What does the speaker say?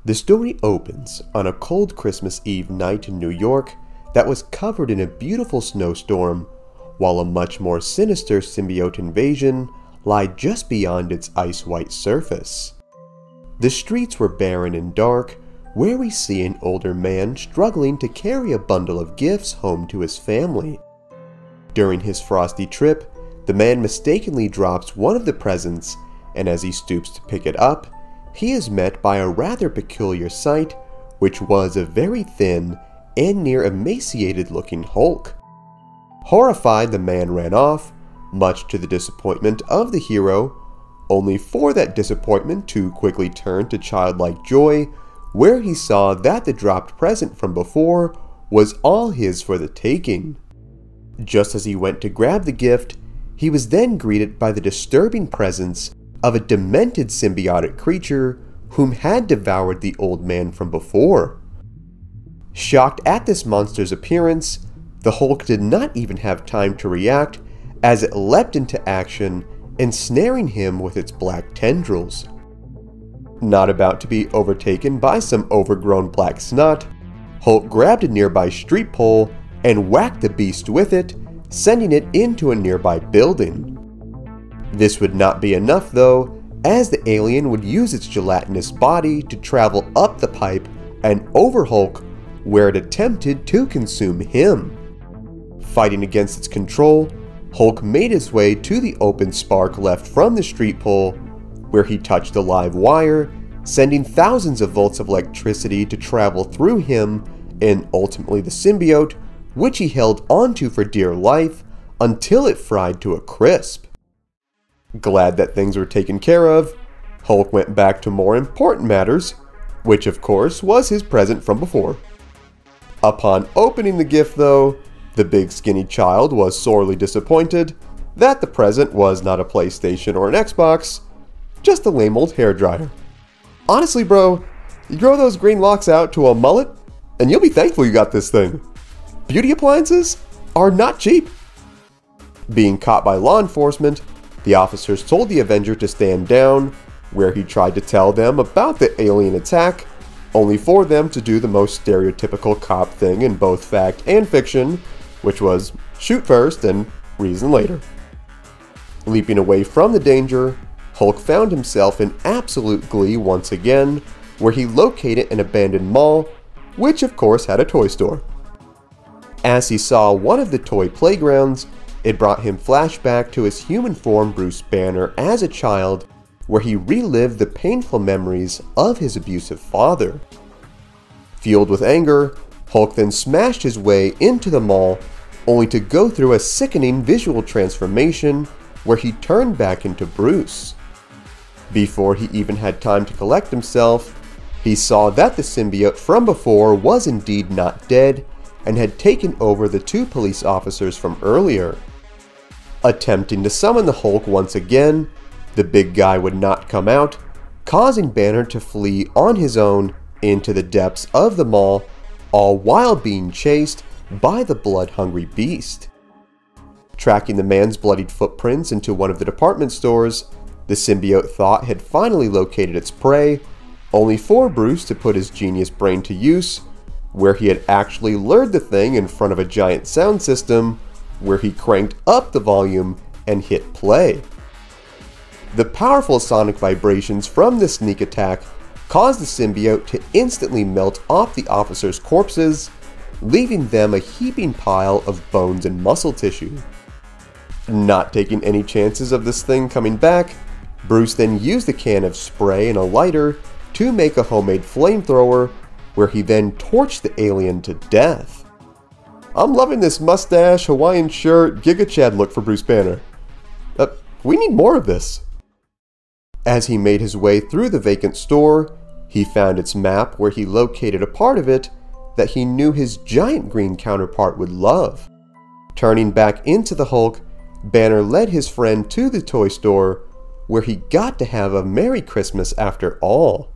The story opens on a cold Christmas Eve night in New York that was covered in a beautiful snowstorm, while a much more sinister symbiote invasion lied just beyond its ice-white surface. The streets were barren and dark, where we see an older man struggling to carry a bundle of gifts home to his family. During his frosty trip, the man mistakenly drops one of the presents, and as he stoops to pick it up, he is met by a rather peculiar sight, which was a very thin and near emaciated looking Hulk. Horrified, the man ran off, much to the disappointment of the hero, only for that disappointment to quickly turn to childlike joy, where he saw that the dropped present from before was all his for the taking. Just as he went to grab the gift, he was then greeted by the disturbing presence of a demented symbiotic creature whom had devoured the old man from before. Shocked at this monster's appearance, the Hulk did not even have time to react as it leapt into action, ensnaring him with its black tendrils. Not about to be overtaken by some overgrown black snot, Hulk grabbed a nearby street pole and whacked the beast with it, sending it into a nearby building. This would not be enough though, as the alien would use its gelatinous body to travel up the pipe and over Hulk, where it attempted to consume him. Fighting against its control, Hulk made his way to the open spark left from the street pole, where he touched a live wire, sending thousands of volts of electricity to travel through him and ultimately the symbiote, which he held onto for dear life until it fried to a crisp. Glad that things were taken care of, Hulk went back to more important matters, which of course was his present from before. Upon opening the gift though, the big skinny child was sorely disappointed that the present was not a PlayStation or an Xbox, just a lame old hairdryer. Honestly bro, you grow those green locks out to a mullet and you'll be thankful you got this thing. Beauty appliances are not cheap. Being caught by law enforcement, the officers told the Avenger to stand down, where he tried to tell them about the alien attack, only for them to do the most stereotypical cop thing in both fact and fiction, which was shoot first and reason later. Leaping away from the danger, Hulk found himself in absolute glee once again, where he located an abandoned mall, which of course had a toy store. As he saw one of the toy playgrounds, it brought him flashback to his human form Bruce Banner as a child, where he relived the painful memories of his abusive father. Fueled with anger, Hulk then smashed his way into the mall, only to go through a sickening visual transformation where he turned back into Bruce. Before he even had time to collect himself, he saw that the symbiote from before was indeed not dead and had taken over the two police officers from earlier. Attempting to summon the Hulk once again, the big guy would not come out, causing Banner to flee on his own into the depths of the mall, all while being chased by the blood-hungry beast. Tracking the man's bloodied footprints into one of the department stores, the symbiote thought had finally located its prey, only for Bruce to put his genius brain to use, where he had actually lured the thing in front of a giant sound system, where he cranked up the volume and hit play. The powerful sonic vibrations from this sneak attack caused the symbiote to instantly melt off the officers' corpses, leaving them a heaping pile of bones and muscle tissue. Not taking any chances of this thing coming back, Bruce then used a can of spray and a lighter to make a homemade flamethrower, where he then torched the alien to death. I'm loving this mustache, Hawaiian shirt, Giga Chad look for Bruce Banner. We need more of this. As he made his way through the vacant store, he found its map where he located a part of it that he knew his giant green counterpart would love. Turning back into the Hulk, Banner led his friend to the toy store, where he got to have a Merry Christmas after all.